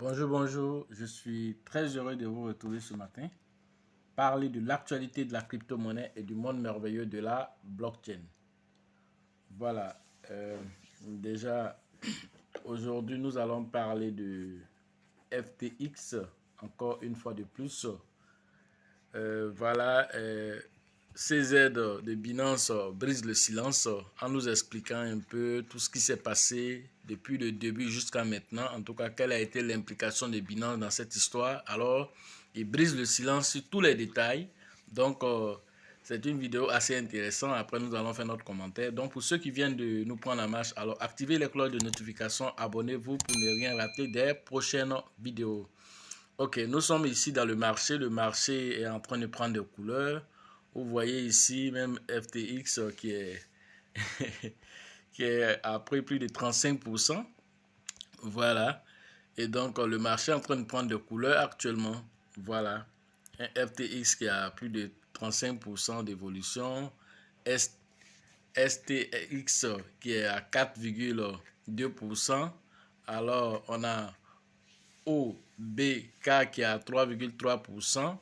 Bonjour, bonjour. Je suis très heureux de vous retrouver ce matin. Parler de l'actualité de la crypto-monnaie et du monde merveilleux de la blockchain. Voilà. Déjà, aujourd'hui, nous allons parler de FTX, encore une fois de plus. Voilà. CZ de Binance brise le silence en nous expliquant un peu tout ce qui s'est passé depuis le début jusqu'à maintenant. En tout cas, quelle a été l'implication de Binance dans cette histoire. Alors, il brise le silence sur tous les détails. Donc, c'est une vidéo assez intéressante. Après, nous allons faire notre commentaire. Donc, pour ceux qui viennent de nous prendre en marche, alors activez les cloches de notification, abonnez-vous pour ne rien rater des prochaines vidéos. Ok, nous sommes ici dans le marché. Le marché est en train de prendre des couleurs. Vous voyez ici même FTX qui a pris plus de 35%. Voilà. Et donc, le marché est en train de prendre des couleurs actuellement. Voilà. Un FTX qui a plus de 35% d'évolution. STX qui est à 4,2%. Alors, on a OBK qui est à 3,3%.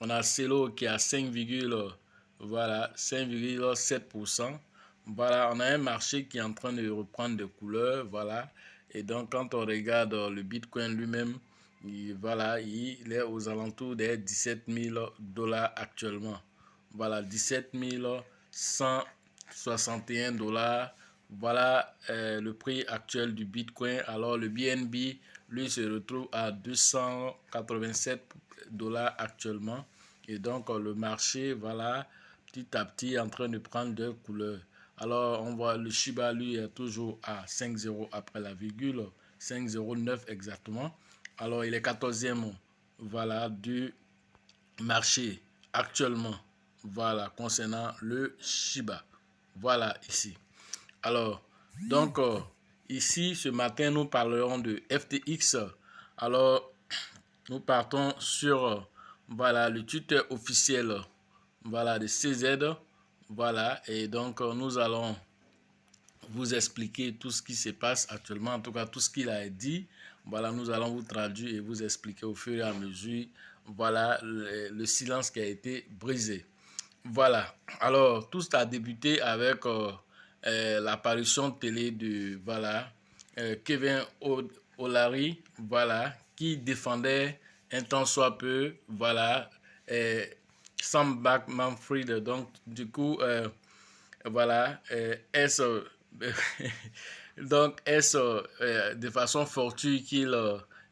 On a Celo qui est à 5,7%. Voilà, on a un marché qui est en train de reprendre des couleurs. Voilà. Et donc, quand on regarde le Bitcoin lui-même, il est aux alentours des 17 000 $ actuellement. Voilà, 17 161 $. Voilà le prix actuel du Bitcoin. Alors, le BNB, lui, se retrouve à 287 $ actuellement. Et donc, le marché, voilà, petit à petit, est en train de prendre de couleurs. Alors, on voit le Shiba, lui, est toujours à 5,0 après la virgule, 5,09 exactement. Alors, il est 14e, voilà, du marché actuellement, voilà, concernant le Shiba. Voilà, ici. Alors, donc, ici, ce matin, nous parlerons de FTX. Alors, nous partons sur, voilà, le Twitter officiel, voilà, de CZ. Voilà, et donc, nous allons vous expliquer tout ce qui se passe actuellement, en tout cas, tout ce qu'il a dit. Voilà, nous allons vous traduire et vous expliquer au fur et à mesure, voilà, le silence qui a été brisé. Voilà, alors, tout ça a débuté avec l'apparition télé de, voilà, Kevin O'Leary, voilà, qui défendait un tant soit peu, voilà, Sam Bankman-Fried. Donc, du coup, voilà, donc est-ce de façon fortuite qu'il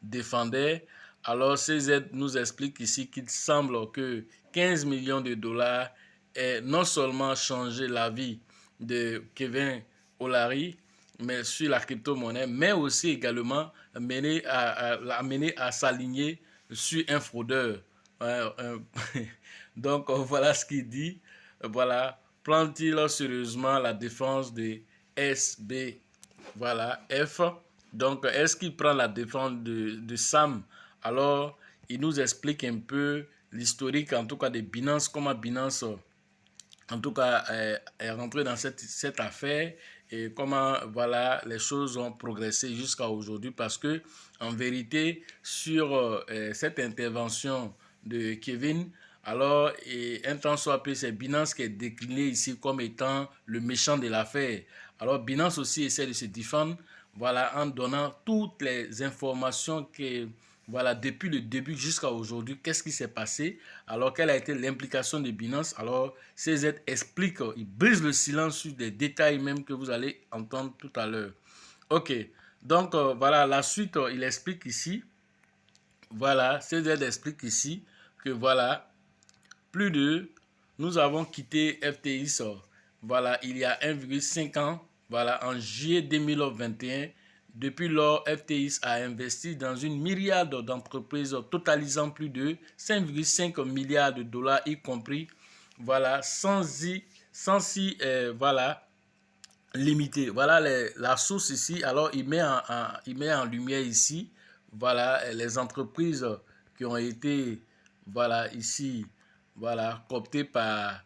défendait. Alors CZ nous explique ici qu'il semble que 15 millions de dollars ait non seulement changé la vie de Kevin O'Leary, mais sur la crypto-monnaie, mais aussi également amené à s'aligner sur un fraudeur. Donc voilà ce qu'il dit. Voilà, prend-il sérieusement la défense de SB, voilà, F. Donc, est-ce qu'il prend la défense de Sam? Alors, il nous explique un peu l'historique, en tout cas, de Binance, comment Binance, en tout cas, est rentré dans cette affaire et comment, voilà, les choses ont progressé jusqu'à aujourd'hui. Parce que, en vérité, sur cette intervention de Kevin, alors, un temps soit peu, c'est Binance qui est décliné ici comme étant le méchant de l'affaire. Alors, Binance aussi essaie de se défendre, voilà, en donnant toutes les informations que, voilà, depuis le début jusqu'à aujourd'hui, qu'est-ce qui s'est passé? Alors, quelle a été l'implication de Binance? Alors, CZ explique, il brise le silence sur des détails même que vous allez entendre tout à l'heure. Ok, donc voilà, la suite, il explique ici, voilà, CZ explique ici que voilà, nous avons quitté FTX, voilà, il y a 1,5 ans, voilà, en juillet 2021. Depuis lors, FTX a investi dans une myriade d'entreprises totalisant plus de 5,5 milliards de dollars, y compris, voilà, voilà, limité. Voilà la source ici. Alors, il met en lumière ici, voilà, les entreprises qui ont été, voilà, ici, voilà, cooptées par,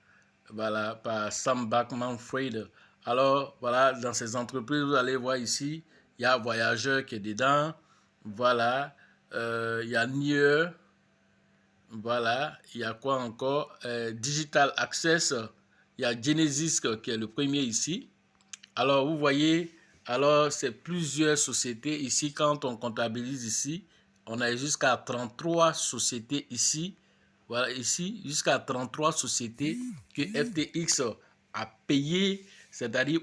voilà, par Sam Bankman-Fried. Alors, voilà, dans ces entreprises, vous allez voir ici, il y a Voyageur qui est dedans, voilà, il y a Nier, voilà, il y a quoi encore? Digital Access, il y a Genesis qui est le premier ici. Alors, vous voyez, alors c'est plusieurs sociétés ici. Quand on comptabilise ici, on a jusqu'à 33 sociétés ici. Voilà, ici, jusqu'à 33 sociétés que FTX a payé, c'est-à-dire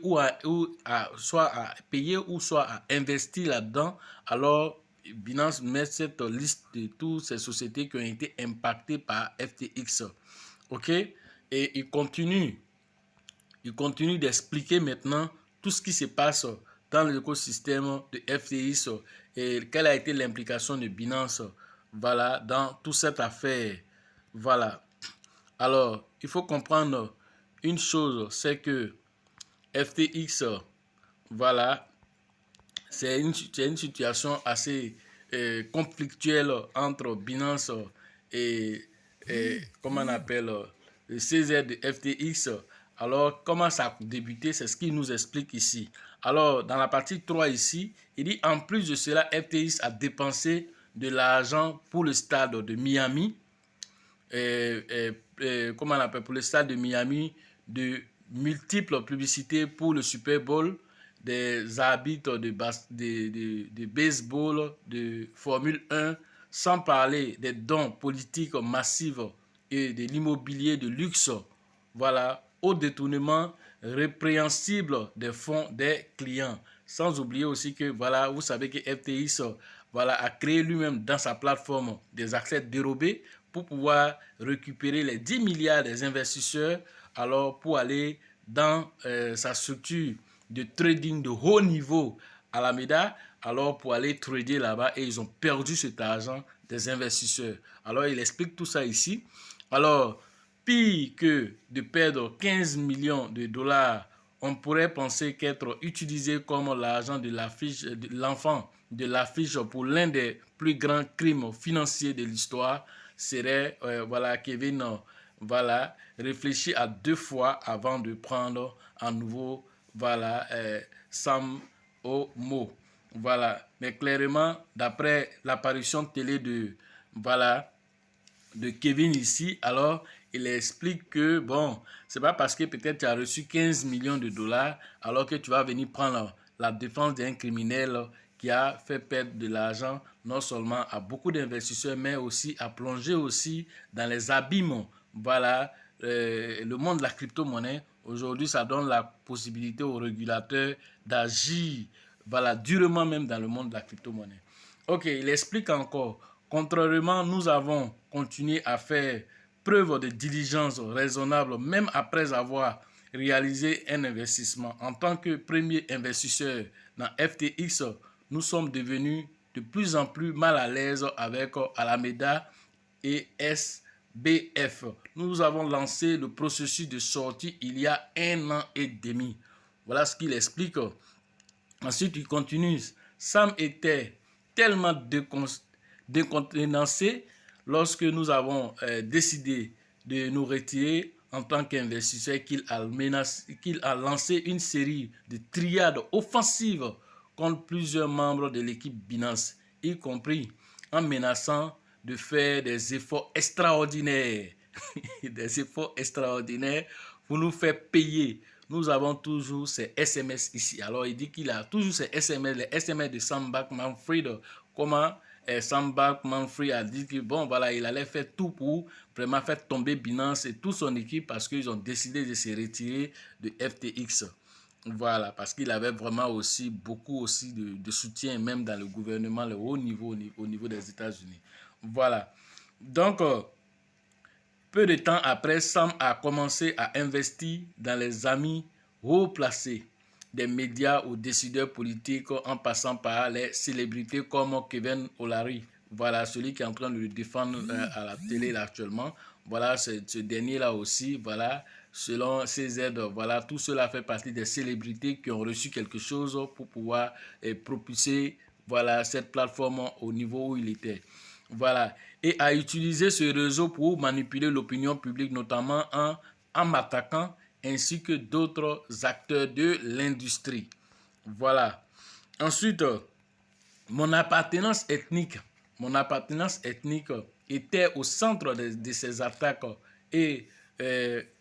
soit à payer ou soit à investir là-dedans. Alors, Binance met cette liste de toutes ces sociétés qui ont été impactées par FTX. OK? Et il continue d'expliquer maintenant tout ce qui se passe dans l'écosystème de FTX et quelle a été l'implication de Binance, voilà, dans toute cette affaire. Voilà. Alors, il faut comprendre une chose, c'est que FTX, voilà, c'est une situation assez conflictuelle entre Binance et comment on appelle, le CZ de FTX. Alors, comment ça a débuté? C'est ce qu'il nous explique ici. Alors, dans la partie 3 ici, il dit en plus de cela, FTX a dépensé de l'argent pour le stade de Miami. Comment on appelle, pour le stade de Miami, de multiples publicités pour le Super Bowl, des arbitres de baseball, de Formule 1, sans parler des dons politiques massifs et de l'immobilier de luxe, voilà, au détournement répréhensible des fonds des clients. Sans oublier aussi que, voilà, vous savez que FTX, voilà, a créé lui-même dans sa plateforme des accès dérobés pour pouvoir récupérer les 10 milliards des investisseurs, alors pour aller dans sa structure de trading de haut niveau à Alameda, alors pour aller trader là-bas, et ils ont perdu cet argent des investisseurs. Alors il explique tout ça ici. Alors, pire que de perdre 15 millions de dollars, on pourrait penser qu'être utilisé comme l'argent de l'affiche de l'enfant de l'affiche pour l'un des plus grands crimes financiers de l'histoire serait, voilà, Kevin, voilà, réfléchit à 2 fois avant de prendre à nouveau, voilà, Sam Omo. Voilà, mais clairement, d'après l'apparition télé de, voilà, de Kevin ici, alors il explique que, bon, c'est pas parce que peut-être tu as reçu 15 millions de dollars alors que tu vas venir prendre la défense d'un criminel qui a fait perdre de l'argent non seulement à beaucoup d'investisseurs, mais aussi à plonger aussi dans les abîmes. Voilà, le monde de la crypto-monnaie, aujourd'hui, ça donne la possibilité aux régulateurs d'agir, voilà, durement même dans le monde de la crypto-monnaie. Ok, il explique encore, contrairement, nous avons continué à faire preuve de diligence raisonnable, même après avoir réalisé un investissement. En tant que premier investisseur dans FTX, nous sommes devenus de plus en plus mal à l'aise avec Alameda et SBF. Nous avons lancé le processus de sortie il y a 1 an et demi. Voilà ce qu'il explique. Ensuite, il continue. Sam était tellement décontenancé lorsque nous avons décidé de nous retirer en tant qu'investisseur qu'il a lancé une série de triades offensives contre plusieurs membres de l'équipe Binance, y compris en menaçant de faire des efforts extraordinaires, des efforts extraordinaires pour nous faire payer. Nous avons toujours ces SMS ici. Alors, il dit qu'il a toujours ces SMS, les SMS de Sam Bankman-Fried. Comment Sam Bankman-Fried a dit que, bon, voilà, il allait faire tout pour vraiment faire tomber Binance et toute son équipe parce qu'ils ont décidé de se retirer de FTX. Voilà, parce qu'il avait vraiment aussi beaucoup aussi de soutien, même dans le gouvernement, le haut niveau, au niveau des États-Unis. Voilà. Donc, peu de temps après, Sam a commencé à investir dans les amis haut placés des médias aux décideurs politiques en passant par les célébrités comme Kevin O'Leary. Voilà, celui qui est en train de le défendre à la télé là, actuellement. Voilà, ce dernier-là aussi, voilà, selon ses aides, voilà, tout cela fait partie des célébrités qui ont reçu quelque chose pour pouvoir propulser, voilà, cette plateforme au niveau où il était. Voilà, et à utiliser ce réseau pour manipuler l'opinion publique, notamment en m'attaquant, ainsi que d'autres acteurs de l'industrie. Voilà. Ensuite, mon appartenance ethnique mon appartenance ethnique était au centre de ces attaques et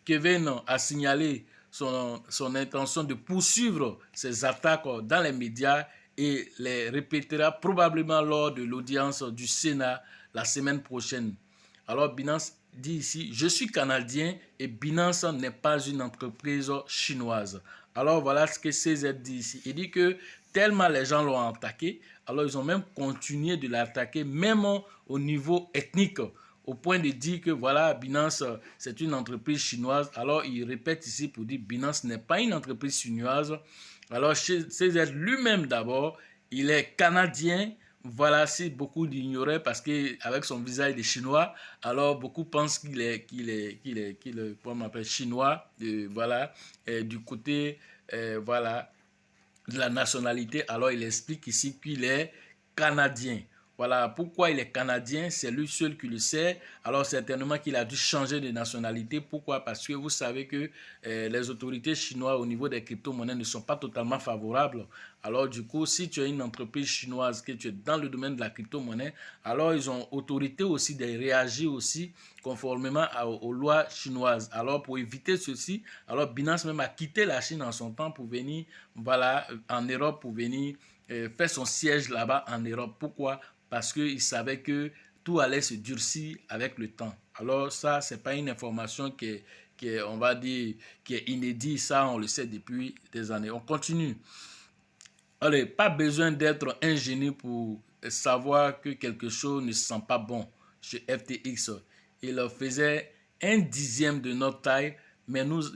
Kevin a signalé son intention de poursuivre ces attaques dans les médias et les répétera probablement lors de l'audience du Sénat la semaine prochaine. Alors Binance dit ici, je suis canadien et Binance n'est pas une entreprise chinoise. Alors voilà ce que CZ dit ici. Il dit que tellement les gens l'ont attaqué, alors ils ont même continué de l'attaquer, même au niveau ethnique, au point de dire que voilà, Binance, c'est une entreprise chinoise. Alors il répète ici pour dire Binance n'est pas une entreprise chinoise. Alors CZ lui-même d'abord, il est canadien. Voilà, si beaucoup l'ignoraient parce qu'avec son visage de chinois, alors beaucoup pensent qu'il est comment on appelle, chinois, voilà, du côté, voilà, de la nationalité. Alors il explique ici qu'il est canadien. Voilà, pourquoi il est canadien, c'est lui seul qui le sait. Alors certainement qu'il a dû changer de nationalité. Pourquoi? Parce que vous savez que les autorités chinoises au niveau des crypto-monnaies ne sont pas totalement favorables. Alors du coup, si tu es une entreprise chinoise, que tu es dans le domaine de la crypto-monnaie, alors ils ont autorité aussi de réagir aussi conformément aux lois chinoises. Alors pour éviter ceci, alors Binance même a quitté la Chine en son temps pour venir, voilà, en Europe, pour venir faire son siège là-bas en Europe. Pourquoi? Parce qu'il savait que tout allait se durcir avec le temps. Alors ça, ce n'est pas une information on va dire, qui est inédite. Ça, on le sait depuis des années. On continue. Allez, pas besoin d'être un génie pour savoir que quelque chose ne sent pas bon chez FTX. Il faisait un dixième de notre taille, mais nous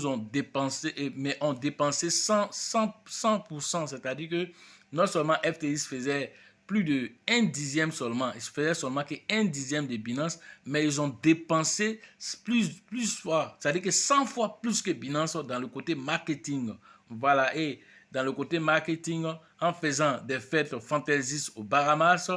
ont dépensé, mais ont dépensé 100%. C'est-à-dire que non seulement FTX faisait plus de un dixième seulement, ils faisaient seulement que un dixième de Binance, mais ils ont dépensé plus fois, c'est-à-dire que 100 fois plus que Binance dans le côté marketing. Voilà, et dans le côté marketing, en faisant des fêtes fantaisistes aux Bahamas,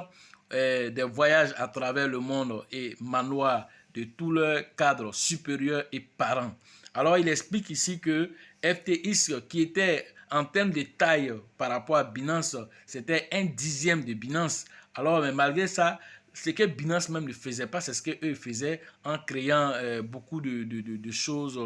des voyages à travers le monde et manoirs de tous leurs cadres supérieurs et parents. Alors, il explique ici que FTX, qui était en termes de taille par rapport à Binance, c'était un dixième de Binance. Alors, mais malgré ça, ce que Binance même ne faisait pas, c'est ce qu'eux faisaient en créant beaucoup de choses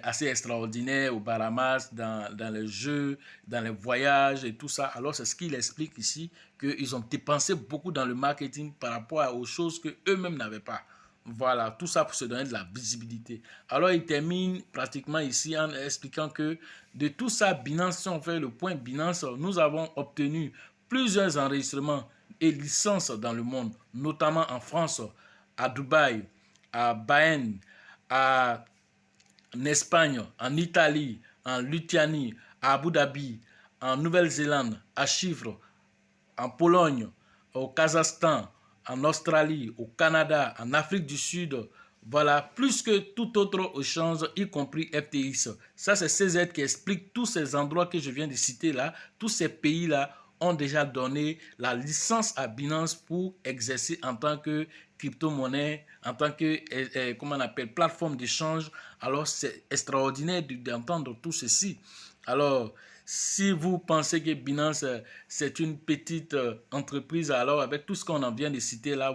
assez extraordinaires aux Bahamas, dans les jeux, dans les voyages et tout ça. Alors, c'est ce qu'il explique ici, qu'ils ont dépensé beaucoup dans le marketing par rapport aux choses qu'eux-mêmes n'avaient pas. Voilà, tout ça pour se donner de la visibilité. Alors, il termine pratiquement ici en expliquant que de tout ça, Binance, si on fait le point Binance, nous avons obtenu plusieurs enregistrements et licences dans le monde, notamment en France, à Dubaï, à Bahreïn, en Espagne, en Italie, en Lituanie, à Abu Dhabi, en Nouvelle-Zélande, à Chypre, en Pologne, au Kazakhstan, en Australie, au Canada, en Afrique du Sud, voilà, plus que tout autre échange, y compris FTX. Ça, c'est CZ qui explique tous ces endroits que je viens de citer là, tous ces pays-là ont déjà donné la licence à Binance pour exercer en tant que crypto-monnaie, en tant que, comment on appelle, plateforme d'échange. Alors, c'est extraordinaire d'entendre tout ceci. Alors, si vous pensez que Binance, c'est une petite entreprise, alors avec tout ce qu'on en vient de citer là,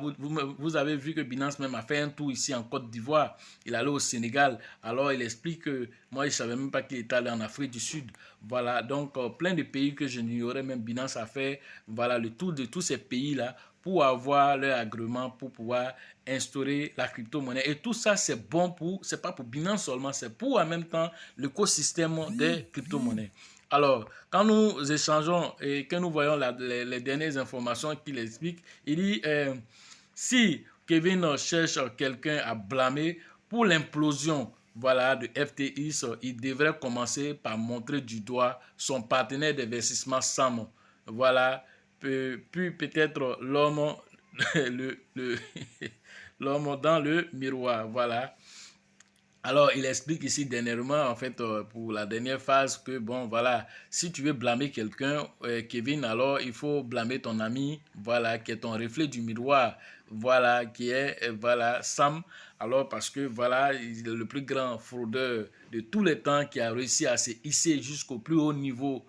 vous avez vu que Binance même a fait un tour ici en Côte d'Ivoire. Il est allé au Sénégal. Alors, il explique que moi, je ne savais même pas qu'il était allé en Afrique du Sud. Voilà, donc plein de pays que je n'ignorais, même Binance a fait, voilà, le tour de tous ces pays-là pour avoir leur agrément, pour pouvoir instaurer la crypto-monnaie. Et tout ça, c'est bon pour, c'est pas pour Binance seulement, c'est pour en même temps l'écosystème des crypto-monnaies. Alors, quand nous échangeons et que nous voyons les dernières informations qu'il explique, il dit si Kevin cherche quelqu'un à blâmer pour l'implosion, voilà, de FTX, il devrait commencer par montrer du doigt son partenaire d'investissement Sam. Voilà, puis peut-être l'homme l'homme dans le miroir. Voilà. Alors, il explique ici dernièrement, en fait, pour la dernière phase, que bon, voilà, si tu veux blâmer quelqu'un, Kevin, alors il faut blâmer ton ami, voilà, qui est ton reflet du miroir, voilà, qui est, voilà, Sam. Alors, parce que, voilà, il est le plus grand fraudeur de tous les temps qui a réussi à se hisser jusqu'au plus haut niveau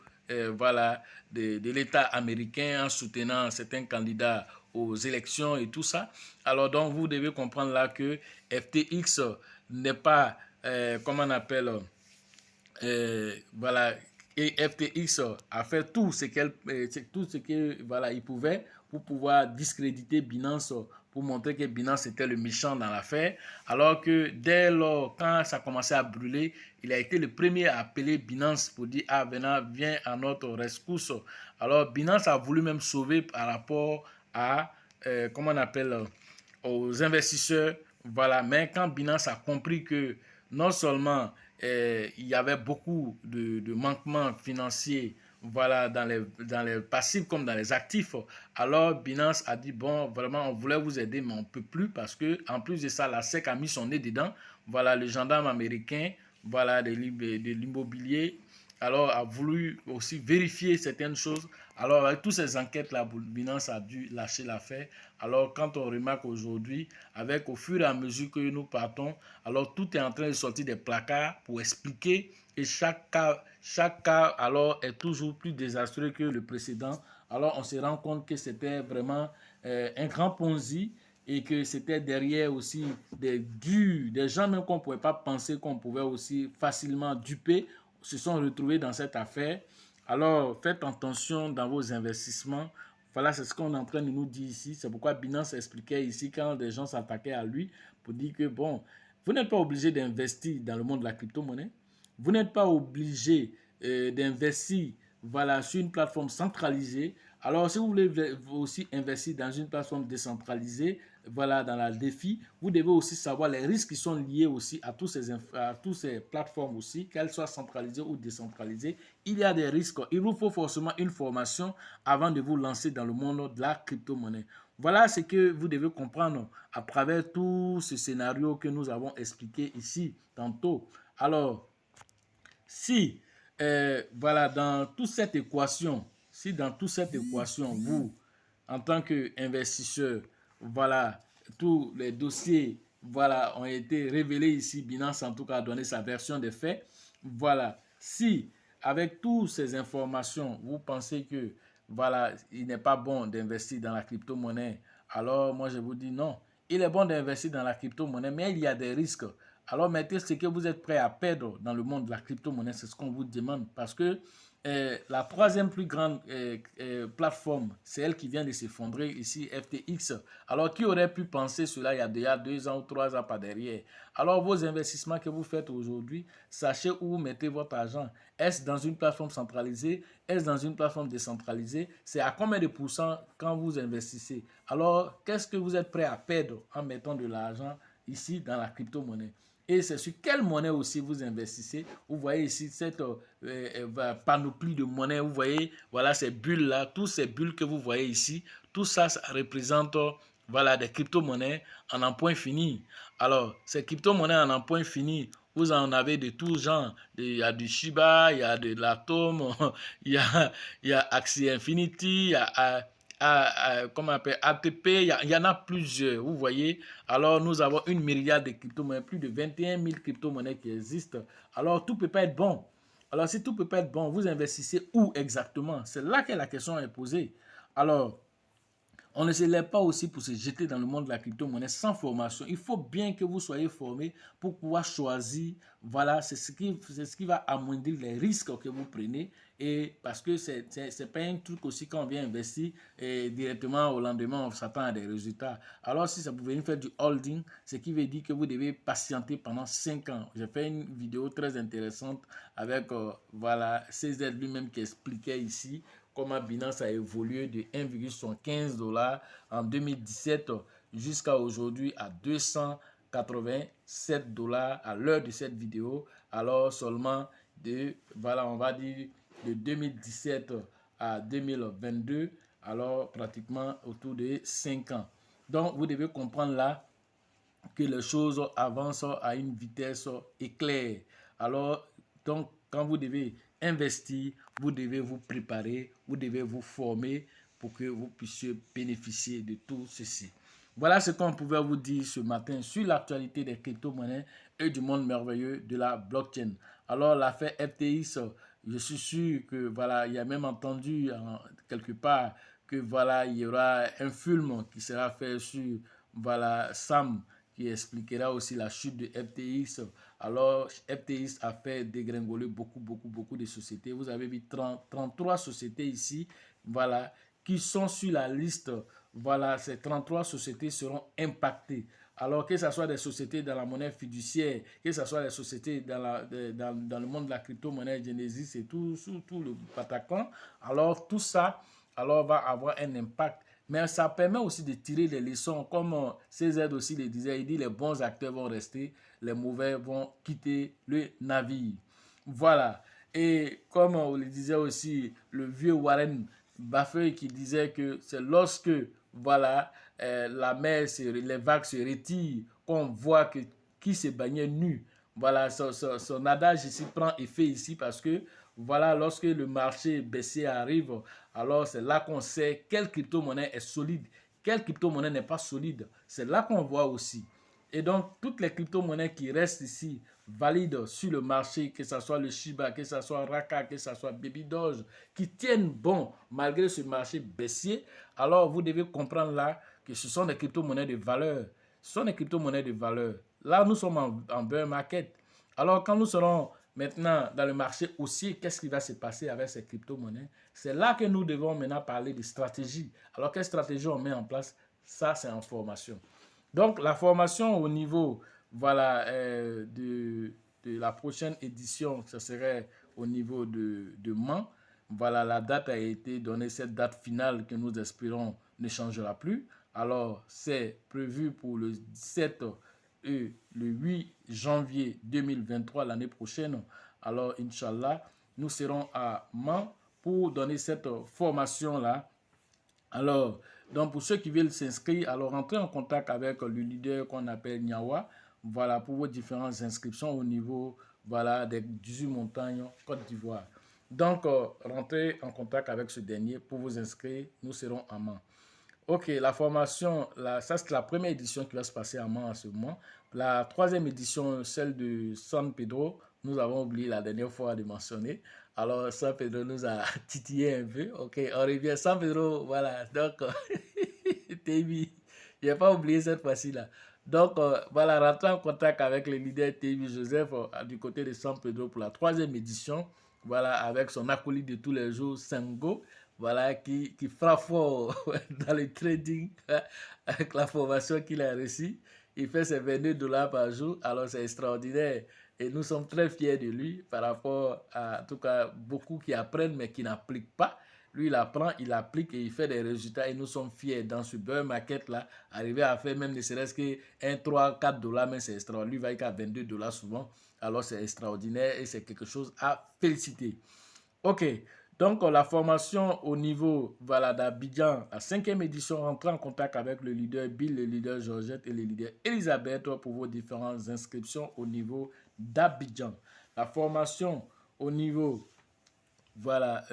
voilà, de l'État américain en soutenant certains candidats aux élections et tout ça. Alors donc vous devez comprendre là que FTX n'est pas, comment on appelle, voilà, et FTX a fait tout ce que voilà, il pouvait pour pouvoir discréditer Binance, pour montrer que Binance était le méchant dans l'affaire, alors que dès lors, quand ça commençait à brûler, il a été le premier à appeler Binance pour dire, ah, viens à notre rescousse. Alors Binance a voulu même sauver par rapport à, comment on appelle, aux investisseurs, voilà, mais quand Binance a compris que non seulement il y avait beaucoup de manquements financiers, voilà, dans les passifs comme dans les actifs. Alors Binance a dit, bon, vraiment, on voulait vous aider, mais on ne peut plus parce que en plus de ça, la SEC a mis son nez dedans. Voilà, le gendarme américain, voilà, de l'immobilier, alors a voulu aussi vérifier certaines choses. Alors avec toutes ces enquêtes-là, Binance a dû lâcher l'affaire. Alors quand on remarque aujourd'hui, avec au fur et à mesure que nous partons, alors tout est en train de sortir des placards pour expliquer, et chaque cas alors est toujours plus désastreux que le précédent. Alors on se rend compte que c'était vraiment un grand Ponzi, et que c'était derrière aussi des gens même qu'on ne pouvait pas penser qu'on pouvait aussi facilement duper, se sont retrouvés dans cette affaire. Alors faites attention dans vos investissements. Voilà, c'est ce qu'on est en train de nous dire ici. C'est pourquoi Binance expliquait ici quand des gens s'attaquaient à lui pour dire que bon, vous n'êtes pas obligé d'investir dans le monde de la crypto-monnaie. Vous n'êtes pas obligé d'investir, voilà, sur une plateforme centralisée. Alors, si vous voulez aussi investir dans une plateforme décentralisée, voilà, dans la défi, vous devez aussi savoir les risques qui sont liés aussi à toutes ces plateformes aussi, qu'elles soient centralisées ou décentralisées. Il y a des risques. Il vous faut forcément une formation avant de vous lancer dans le monde de la crypto-monnaie. Voilà ce que vous devez comprendre à travers tout ce scénario que nous avons expliqué ici tantôt. Alors, si, voilà, dans toute cette équation, vous, en tant qu'investisseur, voilà, tous les dossiers, voilà, ont été révélés ici, Binance en tout cas a donné sa version des faits, voilà, si, avec toutes ces informations, vous pensez que, voilà, il n'est pas bon d'investir dans la crypto-monnaie, alors moi je vous dis non, il est bon d'investir dans la crypto-monnaie, mais il y a des risques. Alors mettez ce que vous êtes prêt à perdre dans le monde de la crypto-monnaie, c'est ce qu'on vous demande. Parce que la troisième plus grande plateforme, c'est elle qui vient de s'effondrer ici, FTX. Alors qui aurait pu penser cela il y a déjà 2 ans ou 3 ans par derrière? Alors vos investissements que vous faites aujourd'hui, sachez où vous mettez votre argent. Est-ce dans une plateforme centralisée? Est-ce dans une plateforme décentralisée? C'est à combien de pourcents quand vous investissez? Alors qu'est-ce que vous êtes prêt à perdre en mettant de l'argent ici dans la crypto-monnaie? Et c'est sur quelle monnaie aussi vous investissez. Vous voyez ici cette panoplie de monnaies. Vous voyez, voilà ces bulles-là, toutes ces bulles que vous voyez ici, tout ça, ça représente voilà, des crypto-monnaies en un point fini. Alors, ces crypto-monnaies en un point fini, vous en avez de tout genre. Il y a du Shiba, il y a de l'Atom, il y a Axie Infinity, il y a comment on appelle, ATP, il y en a plusieurs, vous voyez. Alors, nous avons une myriade de crypto-monnaies, plus de 21 000 crypto-monnaies qui existent. Alors, tout ne peut pas être bon. Alors, si tout ne peut pas être bon, vous investissez où exactement? C'est là que la question est posée. Alors, on ne se lève pas aussi pour se jeter dans le monde de la crypto-monnaie sans formation. Il faut bien que vous soyez formé pour pouvoir choisir. Voilà, c'est ce qui va amoindrir les risques que vous prenez. Et parce que c'est pas un truc aussi quand on vient investir et directement au lendemain, on s'attend à des résultats. Alors, si ça pouvait faire du holding, ce qui veut dire que vous devez patienter pendant 5 ans. J'ai fait une vidéo très intéressante avec voilà, CZ lui-même qui expliquait ici comment Binance a évolué de 1,75 $ en 2017 jusqu'à aujourd'hui à 287 $ à l'heure de cette vidéo. Alors seulement de, voilà, on va dire de 2017 à 2022, alors pratiquement autour de 5 ans. Donc vous devez comprendre là que les choses avancent à une vitesse éclair. Alors, donc, quand vous devez investir, vous devez vous préparer, vous devez vous former pour que vous puissiez bénéficier de tout ceci. Voilà ce qu'on pouvait vous dire ce matin sur l'actualité des crypto-monnaies et du monde merveilleux de la blockchain. Alors, l'affaire FTX Je suis sûr que voilà, il y a même entendu quelque part que voilà, il y aura un film qui sera fait sur voilà, Sam qui expliquera aussi la chute de FTX. Alors, FTX a fait dégringoler beaucoup de sociétés. Vous avez vu 33 sociétés ici, voilà, qui sont sur la liste. Voilà, ces 33 sociétés seront impactées. Alors que ce soit des sociétés dans la monnaie fiduciaire, que ce soit des sociétés dans le monde de la crypto-monnaie, Genesis et tout le Patacan, alors tout ça alors va avoir un impact. Mais ça permet aussi de tirer des leçons, comme CZ aussi le disait, il dit les bons acteurs vont rester, les mauvais vont quitter le navire. Voilà. Et comme on le disait aussi, le vieux Warren Buffett qui disait que c'est lorsque voilà, la mer, les vagues se retirent, qu'on voit que qui se baignait nu. Voilà, son adage ici prend effet ici parce que voilà, lorsque le marché baissier arrive, alors c'est là qu'on sait quelle crypto-monnaie est solide, quelle crypto-monnaie n'est pas solide. C'est là qu'on voit aussi. Et donc, toutes les crypto-monnaies qui restent ici, valides sur le marché, que ce soit le Shiba, que ce soit Raka, que ce soit Baby Doge, qui tiennent bon malgré ce marché baissier, alors vous devez comprendre là que ce sont des crypto-monnaies de valeur. Ce sont des crypto-monnaies de valeur. Là, nous sommes en bear market. Alors, quand nous serons maintenant dans le marché haussier, qu'est-ce qui va se passer avec ces crypto-monnaies? C'est là que nous devons maintenant parler de stratégie. Alors, quelle stratégie on met en place? Ça, c'est en formation. Donc, la formation au niveau voilà, de la prochaine édition, ce serait au niveau de Mans. Voilà, la date a été donnée, cette date finale que nous espérons ne changera plus. Alors, c'est prévu pour le 17 et le 8 janvier 2023, l'année prochaine. Alors, Inch'Allah, nous serons à Mans pour donner cette formation-là. Alors, donc pour ceux qui veulent s'inscrire, alors entrez en contact avec le leader qu'on appelle Nyawa, voilà, pour vos différentes inscriptions au niveau, voilà, des 18 montagnes Côte d'Ivoire. Donc, rentrez en contact avec ce dernier pour vous inscrire, nous serons à Mans. Ok, la formation, ça c'est la première édition qui va se passer à Mans en ce moment. La troisième édition, celle de San Pedro, nous avons oublié la dernière fois de mentionner. Alors, San Pedro nous a titillé un peu. Ok, on revient. San Pedro, voilà. Donc, TV, je n'ai pas oublié cette fois-ci là. Donc, voilà, rentrez en contact avec le leader TV Joseph du côté de San Pedro pour la troisième édition. Voilà, avec son acolyte de tous les jours, Sengo. Voilà, qui frappe fort dans le trading avec la formation qu'il a reçue. Il fait ses 22 $ par jour. Alors, c'est extraordinaire. Et nous sommes très fiers de lui par rapport à, en tout cas, beaucoup qui apprennent mais qui n'appliquent pas. Lui, il apprend, il applique et il fait des résultats. Et nous sommes fiers dans ce bear market-là, arriver à faire même ne serait-ce qu'un 3, 4 $, mais c'est extraordinaire. Lui, il va être à 22 $ souvent. Alors, c'est extraordinaire et c'est quelque chose à féliciter. Ok. Donc, la formation au niveau voilà, d'Abidjan, la 5e édition, rentrez en contact avec le leader Bill, le leader Georgette et le leader Elisabeth pour vos différentes inscriptions au niveau d'Abidjan. La formation au niveau voilà,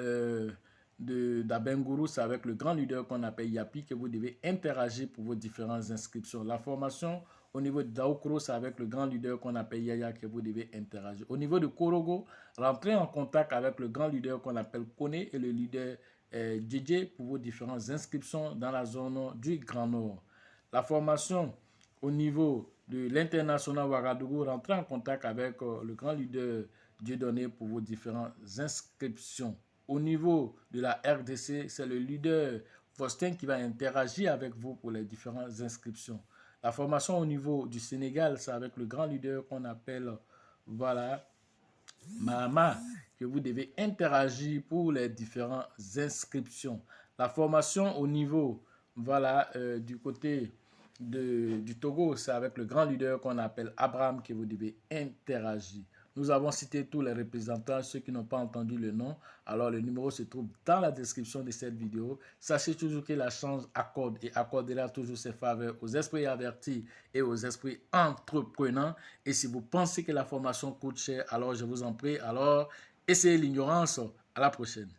d'Abengourou, c'est avec le grand leader qu'on appelle Yapi que vous devez interagir pour vos différentes inscriptions. La formation au niveau de Daoukro, c'est avec le grand leader qu'on appelle Yaya que vous devez interagir. Au niveau de Korogo, rentrez en contact avec le grand leader qu'on appelle Kone et le leader DJ pour vos différentes inscriptions dans la zone du Grand Nord. La formation au niveau de l'international Ouagadougou, rentrez en contact avec le grand leader Dieudonné pour vos différentes inscriptions. Au niveau de la RDC, c'est le leader Faustin qui va interagir avec vous pour les différentes inscriptions. La formation au niveau du Sénégal, c'est avec le grand leader qu'on appelle, voilà, Mahama, que vous devez interagir pour les différentes inscriptions. La formation au niveau, voilà, du côté du Togo, c'est avec le grand leader qu'on appelle Abraham que vous devez interagir. Nous avons cité tous les représentants, ceux qui n'ont pas entendu le nom. Alors, le numéro se trouve dans la description de cette vidéo. Sachez toujours que la chance accorde et accordera toujours ses faveurs aux esprits avertis et aux esprits entreprenants. Et si vous pensez que la formation coûte cher, alors je vous en prie, alors essayez l'ignorance. À la prochaine.